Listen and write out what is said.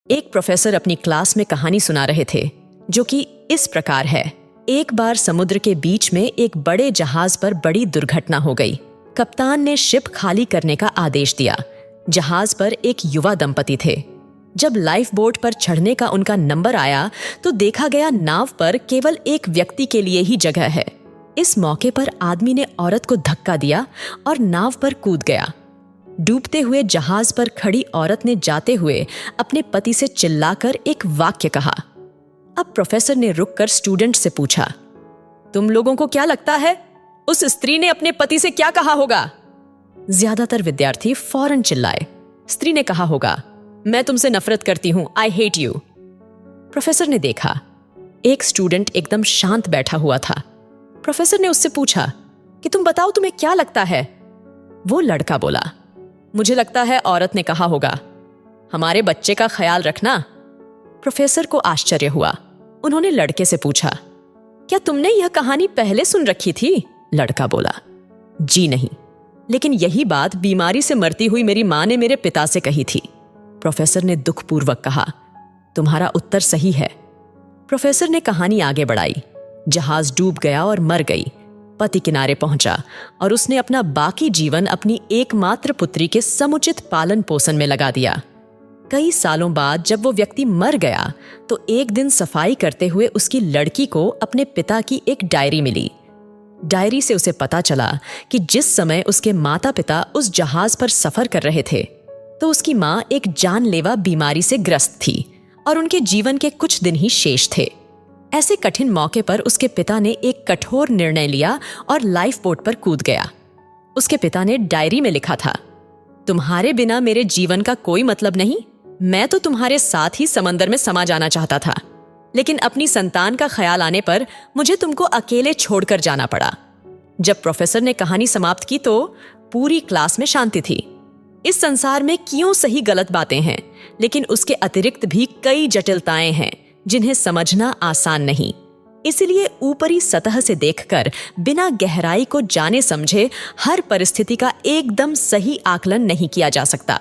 एक प्रोफेसर अपनी क्लास में कहानी सुना रहे थे जो कि इस प्रकार है। एक बार समुद्र के बीच में एक बड़े जहाज पर बड़ी दुर्घटना हो गई। कप्तान ने शिप खाली करने का आदेश दिया। जहाज पर एक युवा दंपति थे। जब लाइफ बोट पर चढ़ने का उनका नंबर आया तो देखा गया नाव पर केवल एक व्यक्ति के लिए ही जगह है। इस मौके पर आदमी ने औरत को धक्का दिया और नाव पर कूद गया। डूबते हुए जहाज पर खड़ी औरत ने जाते हुए अपने पति से चिल्लाकर एक वाक्य कहा। अब प्रोफेसर ने रुककर स्टूडेंट से पूछा, तुम लोगों को क्या लगता है उस स्त्री ने अपने पति से क्या कहा होगा? ज्यादातर विद्यार्थी फौरन चिल्लाए। स्त्री ने कहा होगा, मैं तुमसे नफरत करती हूं, आई हेट यू। प्रोफेसर ने देखा एक स्टूडेंट एकदम शांत बैठा हुआ था। प्रोफेसर ने उससे पूछा कि तुम बताओ तुम्हें क्या लगता है? वो लड़का बोला, मुझे लगता है औरत ने कहा होगा, हमारे बच्चे का ख्याल रखना। प्रोफेसर को आश्चर्य हुआ। उन्होंने लड़के से पूछा, क्या तुमने यह कहानी पहले सुन रखी थी? लड़का बोला, जी नहीं, लेकिन यही बात बीमारी से मरती हुई मेरी मां ने मेरे पिता से कही थी। प्रोफेसर ने दुखपूर्वक कहा, तुम्हारा उत्तर सही है। प्रोफेसर ने कहानी आगे बढ़ाई। जहाज डूब गया और मर गई। पति किनारे पहुंचा और उसने अपना बाकी जीवन अपनी एकमात्र पुत्री के समुचित पालन पोषण में लगा दिया। कई सालों बाद जब वो व्यक्ति मर गया तो एक दिन सफाई करते हुए उसकी लड़की को अपने पिता की एक डायरी मिली। डायरी से उसे पता चला कि जिस समय उसके माता पिता उस जहाज पर सफर कर रहे थे तो उसकी मां एक जानलेवा बीमारी से ग्रस्त थी और उनके जीवन के कुछ दिन ही शेष थे। ऐसे कठिन मौके पर उसके पिता ने एक कठोर निर्णय लिया और लाइफ बोट पर कूद गया। उसके पिता ने डायरी में लिखा था, तुम्हारे बिना मेरे जीवन का कोई मतलब नहीं। मैं तो तुम्हारे साथ ही समंदर में समा जाना चाहता था, लेकिन अपनी संतान का ख्याल आने पर मुझे तुमको अकेले छोड़कर जाना पड़ा। जब प्रोफेसर ने कहानी समाप्त की तो पूरी क्लास में शांति थी। इस संसार में क्यों सही गलत बातें हैं, लेकिन उसके अतिरिक्त भी कई जटिलताएं हैं जिन्हें समझना आसान नहीं। इसलिए ऊपरी सतह से देखकर बिना गहराई को जाने समझे हर परिस्थिति का एकदम सही आकलन नहीं किया जा सकता।